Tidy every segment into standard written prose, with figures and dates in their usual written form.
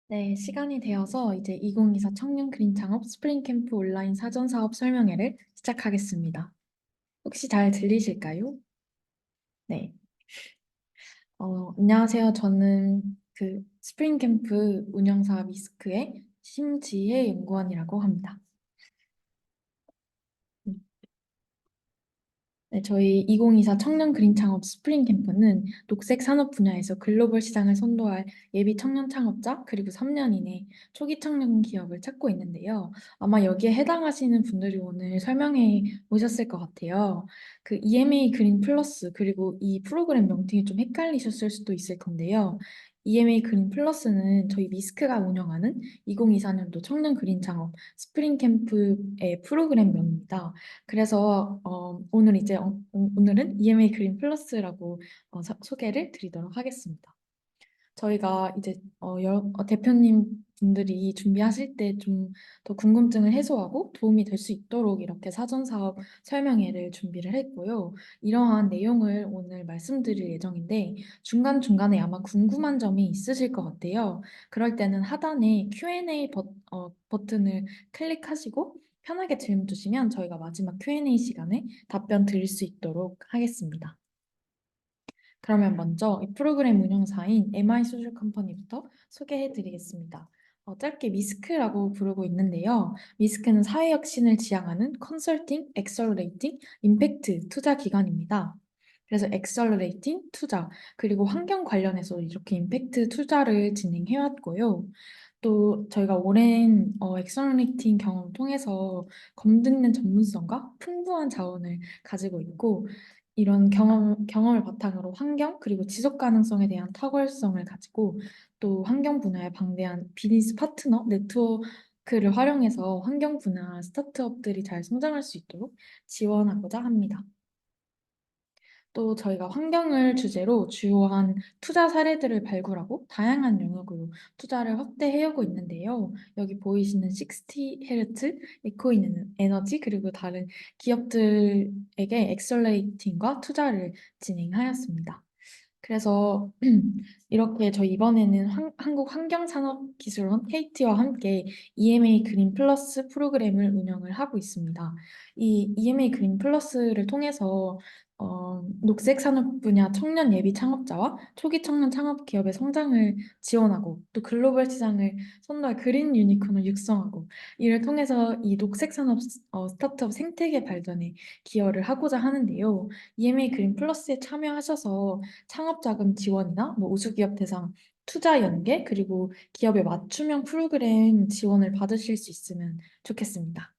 네, 시간이 되어서 이제 2024 청년 그린 창업 스프링 캠프 온라인 사전 사업 설명회를 시작하겠습니다. 혹시 잘 들리실까요? 네. 안녕하세요. 저는 그 스프링 캠프 운영사 미스크의 심지혜 연구원이라고 합니다. 네, 저희 2024 청년 그린 창업 스프링 캠프는 녹색 산업 분야에서 글로벌 시장을 선도할 예비 청년 창업자 그리고 3년 이내 초기 청년 기업을 찾고 있는데요. 아마 여기에 해당하시는 분들이 오늘 설명회 오셨을 것 같아요. 그 EMA 그린 플러스 그리고 이 프로그램 명칭이 좀 헷갈리셨을 수도 있을 건데요. EMA 그린 플러스는 저희 미스크가 운영하는 2024년도 청년 그린 창업 스프링 캠프의 프로그램명입니다. 그래서 오늘 이제 오늘은 EMA 그린 플러스라고 소개를 드리도록 하겠습니다. 저희가 이제 대표님 분들이 준비하실 때 좀 더 궁금증을 해소하고 도움이 될 수 있도록 이렇게 사전 사업 설명회를 준비를 했고요. 이러한 내용을 오늘 말씀드릴 예정인데 중간중간에 아마 궁금한 점이 있으실 것 같아요. 그럴 때는 하단에 Q&A 버튼을 클릭하시고 편하게 질문 주시면 저희가 마지막 Q&A 시간에 답변 드릴 수 있도록 하겠습니다. 그러면 먼저 이 프로그램 운영사인 MI 소셜 컴퍼니부터 소개해 드리겠습니다. 짧게 미스크라고 부르고 있는데요. 미스크는 사회혁신을 지향하는 컨설팅, 엑셀러레이팅, 임팩트 투자 기관입니다. 그래서 엑셀러레이팅 투자, 그리고 환경 관련해서 이렇게 임팩트 투자를 진행해 왔고요. 또 저희가 오랜 엑셀러레이팅 경험을 통해서 검증된 전문성과 풍부한 자원을 가지고 있고 이런 경험을 바탕으로 환경 그리고 지속 가능성에 대한 탁월성을 가지고 또 환경 분야의 방대한 비즈니스 파트너 네트워크를 활용해서 환경 분야 스타트업들이 잘 성장할 수 있도록 지원하고자 합니다. 또 저희가 환경을 주제로 주요한 투자 사례들을 발굴하고 다양한 영역으로 투자를 확대해오고 있는데요. 여기 보이시는 60Hz, 에코인 에너지 그리고 다른 기업들에게 엑셀레이팅과 투자를 진행하였습니다. 그래서 이렇게 저희 이번에는 한국 환경산업기술원 KT와 함께 EMA 그린 플러스 프로그램을 운영을 하고 있습니다. 이 EMA 그린 플러스를 통해서 녹색 산업 분야 청년 예비 창업자와 초기 청년 창업 기업의 성장을 지원하고 또 글로벌 시장을 선도할 그린 유니콘을 육성하고 이를 통해서 이 녹색 산업 스타트업 생태계 발전에 기여를 하고자 하는데요. EMA 그린 플러스에 참여하셔서 창업 자금 지원이나 뭐 우수기업 대상 투자 연계 그리고 기업의 맞춤형 프로그램 지원을 받으실 수 있으면 좋겠습니다.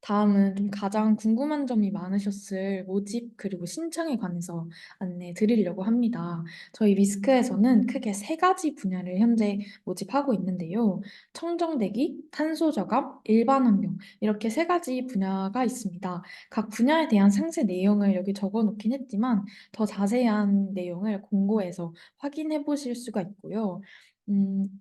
다음은 좀 가장 궁금한 점이 많으셨을 모집 그리고 신청에 관해서 안내 드리려고 합니다. 저희 미스크에서는 크게 세 가지 분야를 현재 모집하고 있는데요. 청정대기, 탄소저감, 일반 환경 이렇게 세 가지 분야가 있습니다. 각 분야에 대한 상세 내용을 여기 적어 놓긴 했지만 더 자세한 내용을 공고에서 확인해 보실 수가 있고요.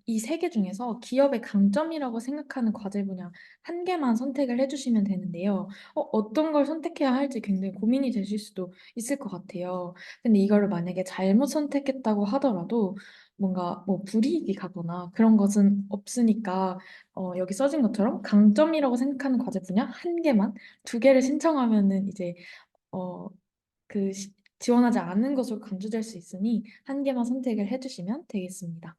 이 세 개 중에서 기업의 강점이라고 생각하는 과제 분야 한 개만 선택을 해주시면 되는데요. 어떤 걸 선택해야 할지 굉장히 고민이 되실 수도 있을 것 같아요. 근데 이거를 만약에 잘못 선택했다고 하더라도 뭔가 뭐 불이익이 가거나 그런 것은 없으니까 여기 써진 것처럼 강점이라고 생각하는 과제 분야 한 개만 두 개를 신청하면은 이제 어, 지원하지 않은 것으로 간주될 수 있으니 한 개만 선택을 해주시면 되겠습니다.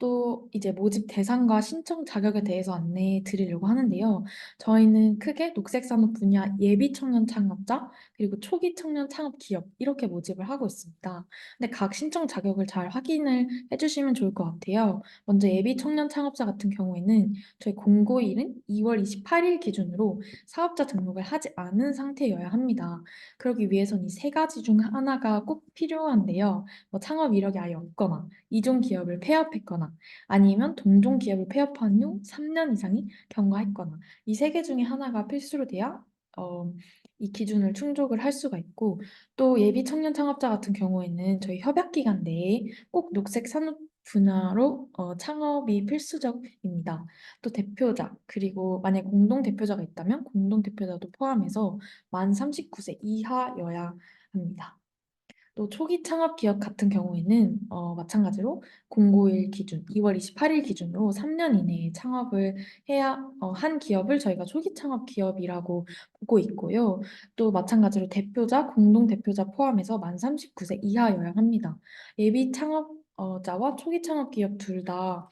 또 이제 모집 대상과 신청 자격에 대해서 안내해 드리려고 하는데요. 저희는 크게 녹색 산업 분야 예비 청년 창업자 그리고 초기 청년 창업 기업 이렇게 모집을 하고 있습니다. 근데 각 신청 자격을 잘 확인을 해주시면 좋을 것 같아요. 먼저 예비 청년 창업자 같은 경우에는 저희 공고일은 2월 28일 기준으로 사업자 등록을 하지 않은 상태여야 합니다. 그러기 위해선 이 세 가지 중 하나가 꼭 필요한데요. 뭐 창업 이력이 아예 없거나 이종 기업을 폐업했거나 아니면 동종 기업을 폐업한 후 3년 이상이 경과했거나 이 세 개 중에 하나가 필수로 돼야 어, 이 기준을 충족을 할 수가 있고 또 예비 청년 창업자 같은 경우에는 저희 협약 기간 내에 꼭 녹색 산업 분야로 창업이 필수적입니다. 또 대표자 그리고 만약 공동 대표자가 있다면 공동 대표자도 포함해서 만 39세 이하여야 합니다. 또 초기 창업 기업 같은 경우에는 마찬가지로 공고일 기준, 2월 28일 기준으로 3년 이내에 창업을 해야 한 기업을 저희가 초기 창업 기업이라고 보고 있고요. 또 마찬가지로 대표자, 공동 대표자 포함해서 만 39세 이하여야 합니다. 예비 창업자와 초기 창업 기업 둘 다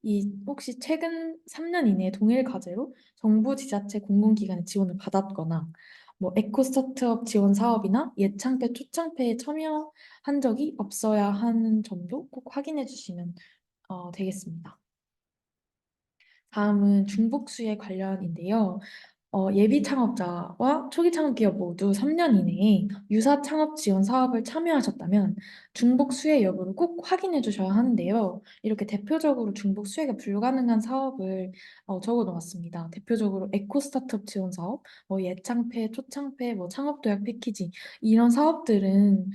이 혹시 최근 3년 이내에 동일 과제로 정부 지자체 공공기관의 지원을 받았거나 뭐 에코 스타트업 지원 사업이나 예창대 초창회에 참여한 적이 없어야 하는 점도 꼭 확인해 주시면 되겠습니다. 다음은 중복수혜 관련인데요. 예비 창업자와 초기 창업 기업 모두 3년 이내에 유사 창업 지원 사업을 참여하셨다면 중복 수혜 여부를 꼭 확인해 주셔야 하는데요. 이렇게 대표적으로 중복 수혜가 불가능한 사업을 적어 놓았습니다. 대표적으로 에코 스타트업 지원 사업, 예창패, 초창패, 창업도약 패키지 이런 사업들은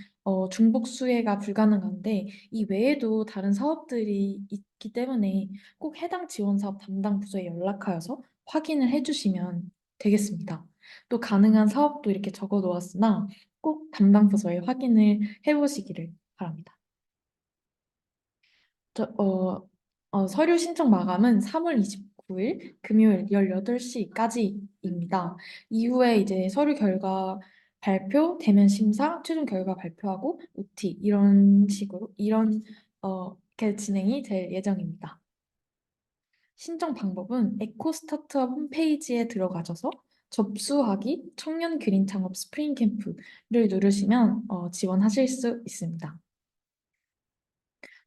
중복 수혜가 불가능한데 이 외에도 다른 사업들이 있기 때문에 꼭 해당 지원 사업 담당 부서에 연락하여서 확인을 해주시면 되겠습니다. 또 가능한 사업도 이렇게 적어 놓았으나 꼭 담당 부서에 확인을 해보시기를 바랍니다. 저, 서류 신청 마감은 3월 29일 금요일 18시까지입니다. 이후에 이제 서류 결과 발표, 대면 심사, 최종 결과 발표하고 OT 이런 식으로 이렇게 진행이 될 예정입니다. 신청 방법은 에코 스타트업 홈페이지에 들어가셔서 접수하기 청년 그린 창업 스프링 캠프를 누르시면 지원하실 수 있습니다.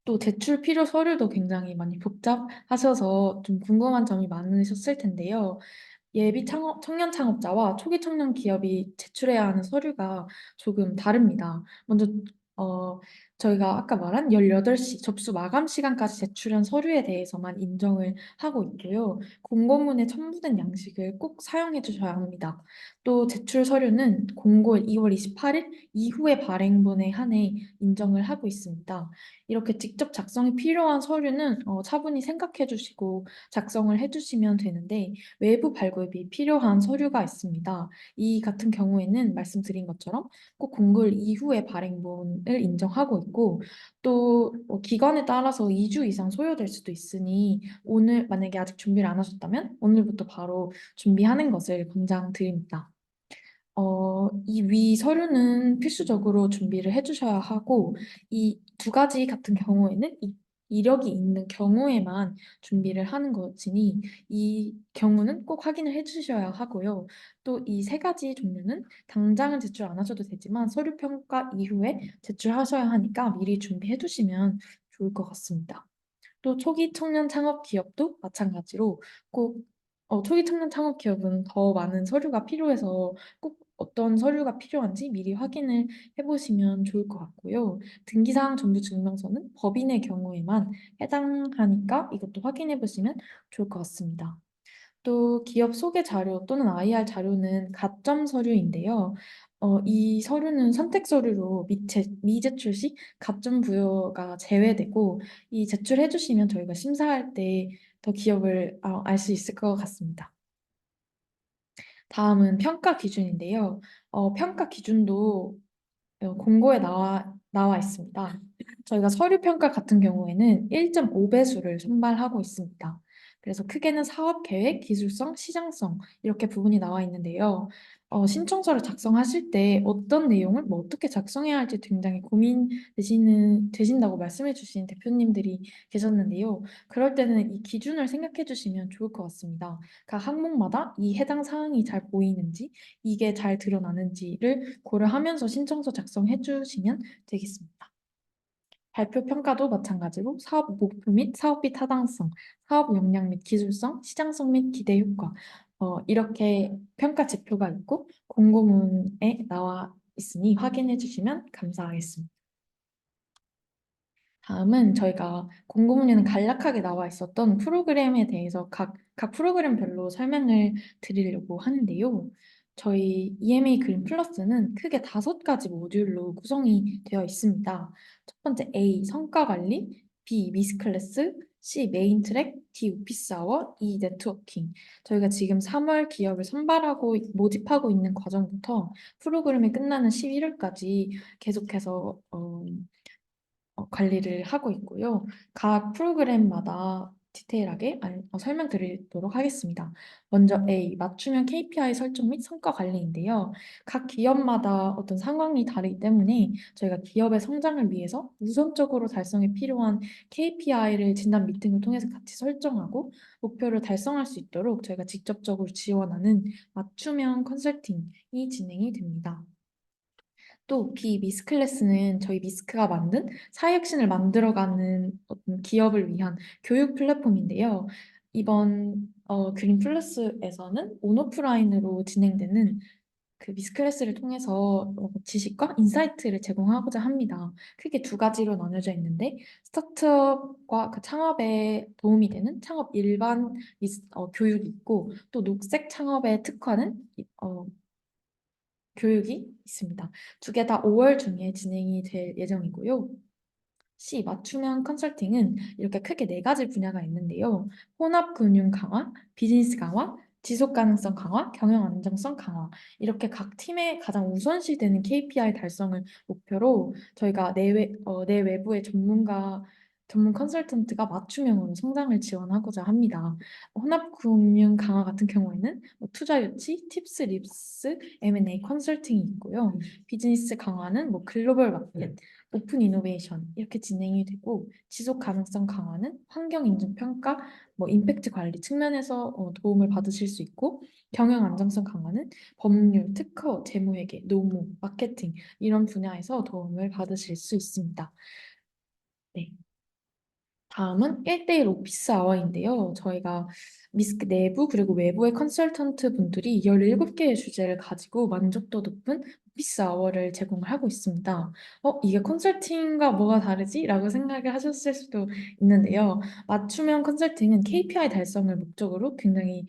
또 제출 필요 서류도 굉장히 많이 복잡하셔서 좀 궁금한 점이 많으셨을 텐데요. 예비 창업, 청년 창업자와 초기 청년 기업이 제출해야 하는 서류가 조금 다릅니다. 먼저 어, 저희가 아까 말한 18시 접수 마감 시간까지 제출한 서류에 대해서만 인정을 하고 있고요. 공고문에 첨부된 양식을 꼭 사용해 주셔야 합니다. 또 제출 서류는 공고 2월 28일 이후의 발행분에 한해 인정을 하고 있습니다. 이렇게 직접 작성이 필요한 서류는 차분히 생각해 주시고 작성을 해 주시면 되는데 외부 발급이 필요한 서류가 있습니다. 이 같은 경우에는 말씀드린 것처럼 꼭 공고일 이후에 발행본을 인정하고 있고 또 기관에 따라서 2주 이상 소요될 수도 있으니 오늘 만약에 아직 준비를 안 하셨다면 오늘부터 바로 준비하는 것을 권장드립니다. 이 위 서류는 필수적으로 준비를 해주셔야 하고, 이 두 가지 같은 경우에는 이력이 있는 경우에만 준비를 하는 것이니, 이 경우는 꼭 확인을 해주셔야 하고요. 또 이 세 가지 종류는 당장은 제출 안 하셔도 되지만, 서류 평가 이후에 제출하셔야 하니까 미리 준비해 두시면 좋을 것 같습니다. 또 초기 청년 창업 기업도 마찬가지로 꼭 초기 청년 창업 기업은 더 많은 서류가 필요해서 꼭 어떤 서류가 필요한지 미리 확인을 해보시면 좋을 것 같고요. 등기사항 전부 증명서는 법인의 경우에만 해당하니까 이것도 확인해 보시면 좋을 것 같습니다. 또 기업 소개 자료 또는 IR 자료는 가점 서류인데요. 이 서류는 선택 서류로 미제출 시 가점 부여가 제외되고 이 제출해 주시면 저희가 심사할 때 더 기업을 알 수 있을 것 같습니다. 다음은 평가 기준인데요. 평가 기준도 공고에 나와 있습니다. 저희가 서류 평가 같은 경우에는 1.5배수를 선발하고 있습니다. 그래서 크게는 사업 계획, 기술성, 시장성 이렇게 부분이 나와 있는데요. 신청서를 작성하실 때 어떤 내용을 어떻게 작성해야 할지 굉장히 되신다고 말씀해 주신 대표님들이 계셨는데요. 그럴 때는 이 기준을 생각해 주시면 좋을 것 같습니다. 각 항목마다 이 해당 사항이 잘 보이는지 이게 잘 드러나는지를 고려하면서 신청서 작성해 주시면 되겠습니다. 발표 평가도 마찬가지로 사업 목표 및 사업비 타당성, 사업 역량 및 기술성, 시장성 및 기대 효과 이렇게 평가 지표가 있고 공고문에 나와 있으니 확인해 주시면 감사하겠습니다. 다음은 저희가 공고문에는 간략하게 나와 있었던 프로그램에 대해서 각 프로그램별로 설명을 드리려고 하는데요. 저희 EMA 그린 플러스는 크게 5가지 모듈로 구성이 되어 있습니다. 첫 번째 A, 성과 관리, B, 미스 클래스, C. 메인 트랙, D. 오피스 아워, E. 네트워킹. 저희가 지금 3월 기업을 선발하고 모집하고 있는 과정부터 프로그램이 끝나는 11월까지 계속해서 관리를 하고 있고요. 각 프로그램마다 디테일하게 설명드리도록 하겠습니다. 먼저 A, 맞춤형 KPI 설정 및 성과 관리인데요. 각 기업마다 어떤 상황이 다르기 때문에 저희가 기업의 성장을 위해서 우선적으로 달성에 필요한 KPI를 진단 미팅을 통해서 같이 설정하고 목표를 달성할 수 있도록 저희가 직접적으로 지원하는 맞춤형 컨설팅이 진행이 됩니다. 또 B 미스클래스는 저희 미스크가 만든 사회혁신을 만들어가는 어떤 기업을 위한 교육 플랫폼인데요. 이번 그린 플러스에서는 온오프라인으로 진행되는 그 미스클래스를 통해서 지식과 인사이트를 제공하고자 합니다. 크게 두 가지로 나뉘어져 있는데 스타트업과 그 창업에 도움이 되는 창업 일반 교육이 있고 또 녹색 창업에 특화는 교육이 있습니다. 두 개 다 5월 중에 진행이 될 예정이고요. C. 맞춤형 컨설팅은 이렇게 크게 네 가지 분야가 있는데요. 혼합 금융 강화, 비즈니스 강화, 지속 가능성 강화, 경영 안정성 강화. 이렇게 각 팀의 가장 우선시되는 KPI 달성을 목표로 저희가 내외부의 전문 컨설턴트가 맞춤형으로 성장을 지원하고자 합니다. 혼합 금융 강화 같은 경우에는 투자 유치, 팁스, 립스, M&A 컨설팅이 있고요. 비즈니스 강화는 글로벌 마켓, 오픈 이노베이션 이렇게 진행이 되고 지속 가능성 강화는 환경 인증 평가, 임팩트 관리 측면에서 도움을 받으실 수 있고 경영 안정성 강화는 법률, 특허, 재무회계, 노무, 마케팅 이런 분야에서 도움을 받으실 수 있습니다. 네. 다음은 1대1 오피스 아워인데요. 저희가 미스크 내부 그리고 외부의 컨설턴트 분들이 17개의 주제를 가지고 만족도 높은 오피스 아워를 제공을 하고 있습니다. 이게 컨설팅과 뭐가 다르지? 라고 생각을 하셨을 수도 있는데요. 맞춤형 컨설팅은 KPI 달성을 목적으로 굉장히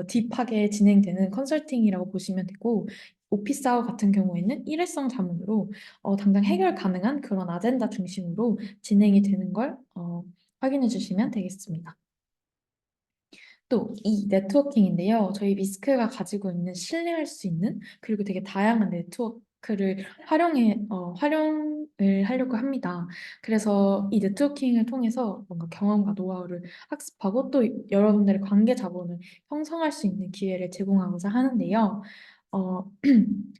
딥하게 진행되는 컨설팅이라고 보시면 되고 오피스 아워 같은 경우에는 일회성 자문으로 당장 해결 가능한 그런 아젠다 중심으로 진행이 되는 걸 확인해 주시면 되겠습니다. 또 이 네트워킹인데요. 저희 미스크가 가지고 있는 신뢰할 수 있는 그리고 되게 다양한 네트워크를 활용을 하려고 합니다. 그래서 이 네트워킹을 통해서 뭔가 경험과 노하우를 학습하고 또 여러분들의 관계 자본을 형성할 수 있는 기회를 제공하고자 하는데요. 어,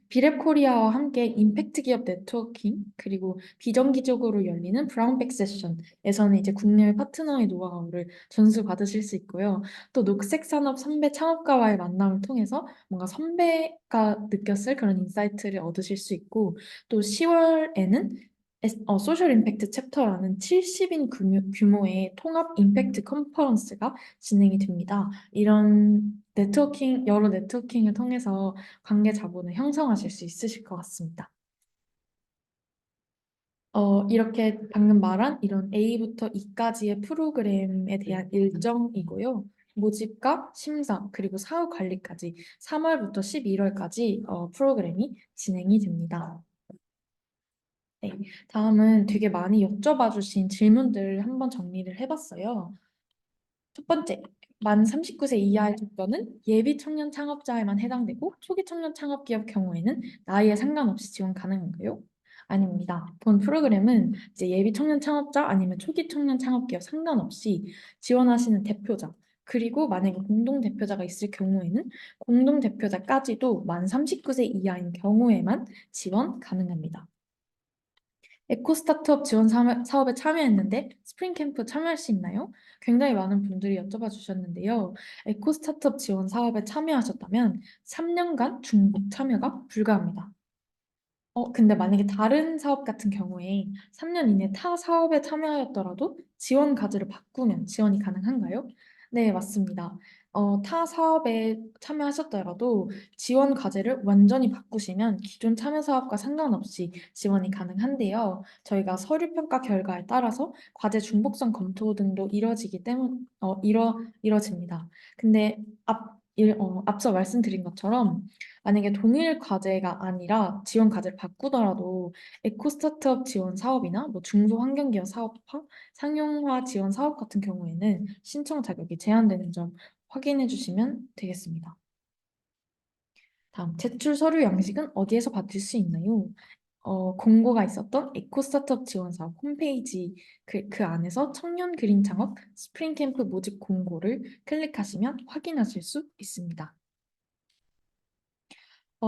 비랩 코리아와 함께 임팩트 기업 네트워킹 그리고 비정기적으로 열리는 브라운백 세션에서는 이제 국내 파트너의 노하우를 전수 받으실 수 있고요. 또 녹색 산업 선배 창업가와의 만남을 통해서 뭔가 선배가 느꼈을 그런 인사이트를 얻으실 수 있고 또 10월에는 소셜 임팩트 챕터라는 70인 규모의 통합 임팩트 컨퍼런스가 진행이 됩니다. 이런 여러 네트워킹을 통해서 관계 자본을 형성하실 수 있으실 것 같습니다. 이렇게 방금 말한 이런 A부터 E까지의 프로그램에 대한 일정이고요. 모집과 심사, 그리고 사후 관리까지 3월부터 11월까지 프로그램이 진행이 됩니다. 네, 다음은 되게 많이 여쭤봐 주신 질문들을 한번 정리를 해봤어요. 첫 번째, 만 39세 이하의 조건은 예비 청년 창업자에만 해당되고 초기 청년 창업 기업 경우에는 나이에 상관없이 지원 가능한가요? 아닙니다. 본 프로그램은 이제 예비 청년 창업자 아니면 초기 청년 창업 기업 상관없이 지원하시는 대표자 그리고 만약에 공동 대표자가 있을 경우에는 공동 대표자까지도 만 39세 이하인 경우에만 지원 가능합니다. 에코 스타트업 지원 사업에 참여했는데 스프링 캠프 참여할 수 있나요? 굉장히 많은 분들이 여쭤봐 주셨는데요. 에코 스타트업 지원 사업에 참여하셨다면 3년간 중복 참여가 불가합니다. 근데 만약에 다른 사업 같은 경우에 3년 이내 타 사업에 참여하였더라도 지원 가지를 바꾸면 지원이 가능한가요? 네, 맞습니다. 타 사업에 참여하셨더라도 지원 과제를 완전히 바꾸시면 기존 참여 사업과 상관없이 지원이 가능한데요. 저희가 서류 평가 결과에 따라서 과제 중복성 검토 등도 이뤄지기 때문 이뤄집니다. 근데 앞서 말씀드린 것처럼 만약에 동일 과제가 아니라 지원 과제를 바꾸더라도 에코 스타트업 지원 사업이나 뭐 중소환경기업 사업화, 상용화 지원 사업 같은 경우에는 신청 자격이 제한되는 점 확인해 주시면 되겠습니다. 다음, 제출 서류 양식은 어디에서 받을 수 있나요? 공고가 있었던 에코 스타트업 지원 사업 홈페이지 그 안에서 청년 그린 창업 스프링 캠프 모집 공고를 클릭하시면 확인하실 수 있습니다.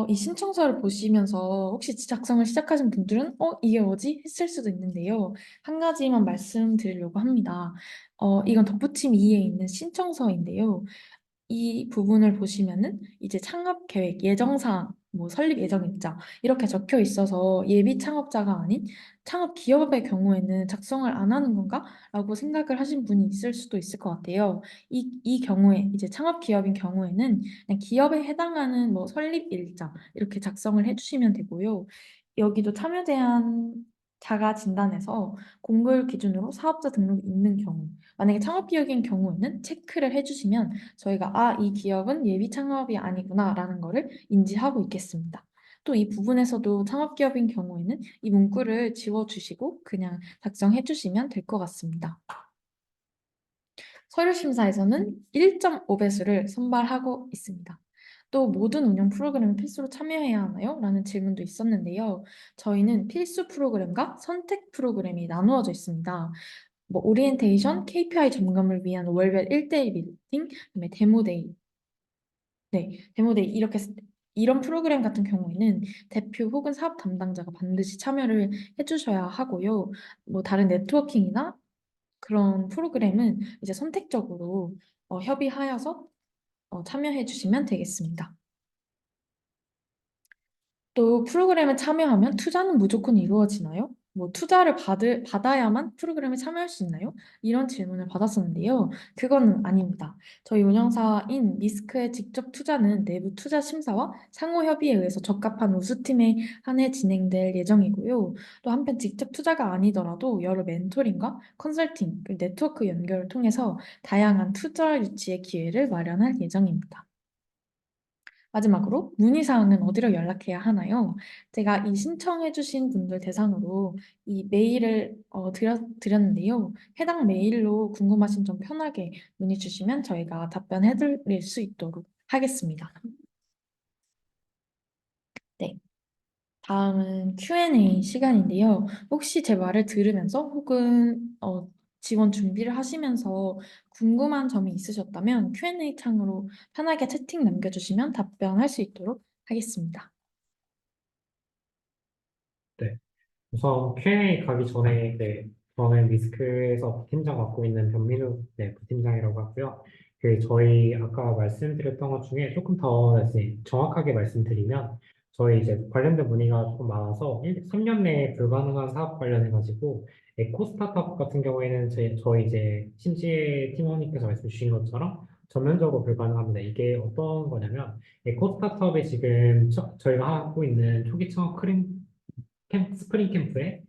이 신청서를 보시면서 혹시 작성을 시작하신 분들은 이게 뭐지? 했을 수도 있는데요. 한 가지만 말씀드리려고 합니다. 이건 덧붙임 2에 있는 신청서인데요. 이 부분을 보시면은 이제 창업 계획, 예정사항, 뭐 설립 예정일자 이렇게 적혀 있어서 예비 창업자가 아닌 창업 기업의 경우에는 작성을 안 하는 건가? 라고 생각을 하신 분이 있을 수도 있을 것 같아요. 이 경우에 이제 창업 기업인 경우에는 그냥 기업에 해당하는 뭐 설립 일자 이렇게 작성을 해주시면 되고요. 여기도 참여 제한 자가 진단에서 공고일 기준으로 사업자 등록이 있는 경우 만약에 창업 기업인 경우에는 체크를 해주시면 저희가 이 기업은 예비 창업이 아니구나라는 거를 인지하고 있겠습니다. 또 이 부분에서도 창업 기업인 경우에는 이 문구를 지워주시고 그냥 작성해 주시면 될 것 같습니다. 서류 심사에서는 1.5배수를 선발하고 있습니다. 또 모든 운영 프로그램에 필수로 참여해야 하나요? 라는 질문도 있었는데요. 저희는 필수 프로그램과 선택 프로그램이 나누어져 있습니다. 뭐 오리엔테이션, KPI 점검을 위한 월별 1대1 미팅, 그다음에 데모데이, 네, 데모데이 이런 프로그램 같은 경우에는 대표 혹은 사업 담당자가 반드시 참여를 해주셔야 하고요. 뭐 다른 네트워킹이나 그런 프로그램은 이제 선택적으로 협의하여서 참여해 주시면 되겠습니다. 또 프로그램에 참여하면 투자는 무조건 이루어지나요? 뭐 투자를 받아야만 프로그램에 참여할 수 있나요? 이런 질문을 받았었는데요. 그건 아닙니다. 저희 운영사인 미스크의 직접 투자는 내부 투자 심사와 상호 협의에 의해서 적합한 우수팀에 한해 진행될 예정이고요. 또 한편 직접 투자가 아니더라도 여러 멘토링과 컨설팅, 그리고 네트워크 연결을 통해서 다양한 투자 유치의 기회를 마련할 예정입니다. 마지막으로 문의사항은 어디로 연락해야 하나요? 제가 이 신청해주신 분들 대상으로 이 메일을 드렸는데요. 해당 메일로 궁금하신 점 편하게 문의 주시면 저희가 답변해드릴 수 있도록 하겠습니다. 네, 다음은 Q&A 시간인데요. 혹시 제 말을 들으면서 혹은 지원 준비를 하시면서 궁금한 점이 있으셨다면 Q&A 창으로 편하게 채팅 남겨주시면 답변할 수 있도록 하겠습니다. 네. 우선 Q&A 가기 전에 저는 리스크에서 부팀장 맡고 있는 변민우 부팀장이라고 하고요. 저희 아까 말씀드렸던 것 중에 조금 더 이제 정확하게 말씀드리면 저희 이제 관련된 문의가 조금 많아서 3년 내에 불가능한 사업 관련해가지고 에코 스타트업 같은 경우에는 저희 이제 심지혜 팀원님께서 말씀 주신 것처럼 전면적으로 불가능합니다. 이게 어떤 거냐면 에코 스타트업이 지금 저희가 하고 있는 초기 창업 스프링 캠프에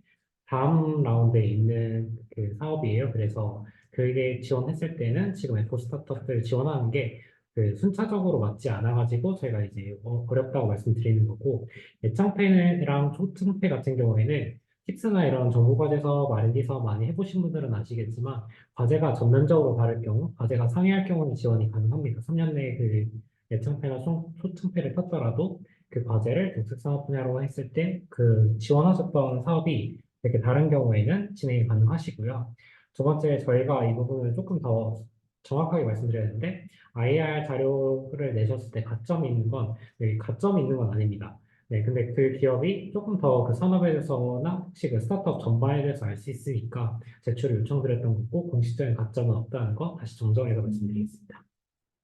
다음 라운드에 있는 그 사업이에요. 그래서 그게 지원했을 때는 지금 에코 스타트업을 지원하는 게 그 순차적으로 맞지 않아가지고 저희가 이제 어렵다고 말씀드리는 거고 예창패랑 초창패 같은 경우에는 틱스나 이런 정보과제에서 R&D 사업 많이 해보신 분들은 아시겠지만 과제가 전면적으로 다를 경우 과제가 상회할 경우는 지원이 가능합니다. 3년 내에 그 예창패나 초창패를 탔더라도 그 과제를 녹색 사업 분야로 했을 때 그 지원하셨던 사업이 이렇게 다른 경우에는 진행이 가능하시고요. 두 번째, 저희가 이 부분을 조금 더 정확하게 말씀드려야 되는데, IR 자료를 내셨을 때 가점이 있는 건, 가점이 있는 건 아닙니다. 네, 근데 그 기업이 조금 더 그 산업에 대해서나 혹시 그 스타트업 전반에 대해서 알 수 있으니까 제출을 요청드렸던 거고, 공식적인 가점은 없다는 거 다시 정정해서 말씀드리겠습니다.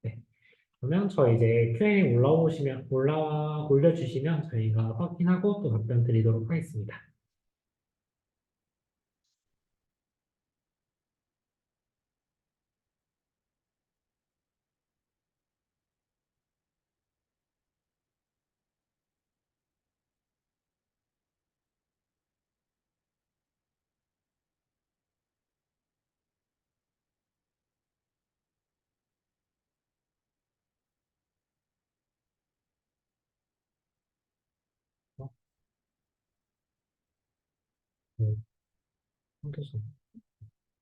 네. 그러면 저 이제 Q&A 올려주시면 저희가 확인하고 또 답변 드리도록 하겠습니다. 한도선.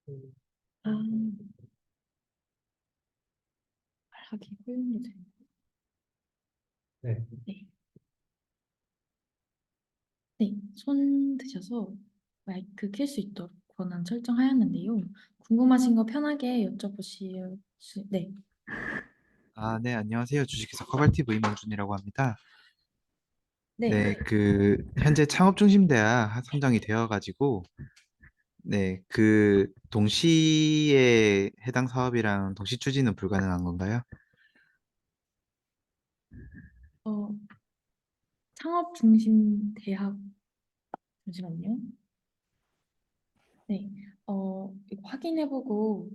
음, 아, 말하기 허용도 되는. 네. 네. 네, 손 드셔서 마이크 켤 수 있도록 권한 설정하였는데요. 궁금하신 거 편하게 여쭤보실 수, 네. 아, 네, 안녕하세요. 주식회사 커발티브 임원준이라고 합니다. 네. 네, 현재 창업중심대학 선정이 되어가지고, 네, 동시에 해당 사업이랑 동시 추진은 불가능한 건가요? 어, 창업 중심 대학, 잠시만요. 네. 이거 확인해보고,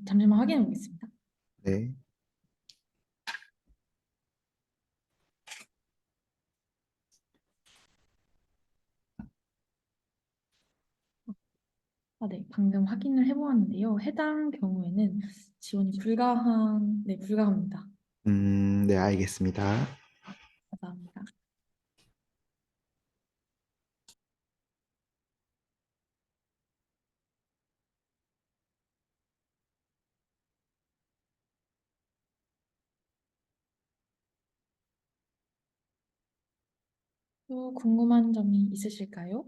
잠시만 확인해 보겠습니다. 네. 아, 네. 방금 확인을 해보았는데요. 해당 경우에는 지원이 네, 불가합니다. 네, 알겠습니다. 감사합니다. 또 궁금한 점이 있으실까요?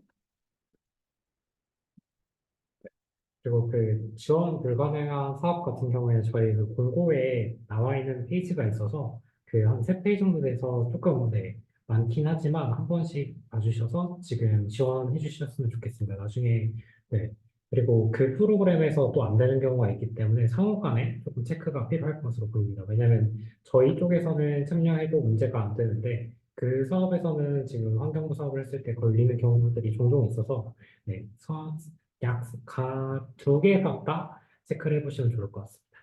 그리고 그 지원 불가능한 사업 같은 경우에 저희 그 공고에 나와 있는 페이지가 있어서 그 한 세 페이지 정도 돼서 조금 네, 많긴 하지만 한 번씩 봐주셔서 지금 지원해 주셨으면 좋겠습니다. 나중에 네. 그리고 그 프로그램에서 또 안 되는 경우가 있기 때문에 상호 간에 조금 체크가 필요할 것으로 보입니다. 왜냐하면 저희 쪽에서는 참여해도 문제가 안 되는데 그 사업에서는 지금 환경부 사업을 했을 때 걸리는 경우들이 종종 있어서 네, 두 개 각각 체크를 해보시면 좋을 것 같습니다.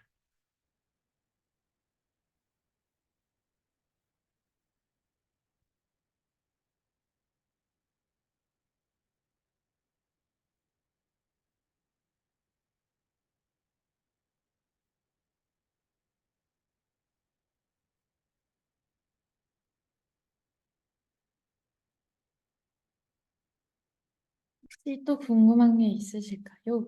혹시 또 궁금한 게 있으실까요?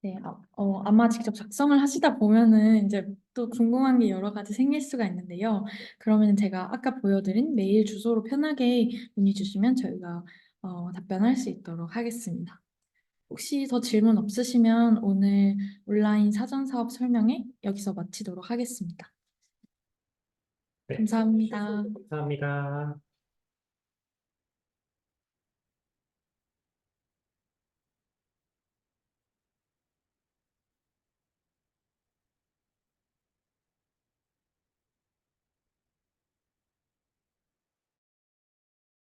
네, 아마 직접 작성을 하시다 보면은 이제 또 궁금한 게 여러 가지 생길 수가 있는데요. 그러면 제가 아까 보여드린 메일 주소로 편하게 문의 주시면 저희가 답변할 수 있도록 하겠습니다. 혹시 더 질문 없으시면 오늘 온라인 사전 사업 설명회 여기서 마치도록 하겠습니다. 네, 감사합니다. 감사합니다.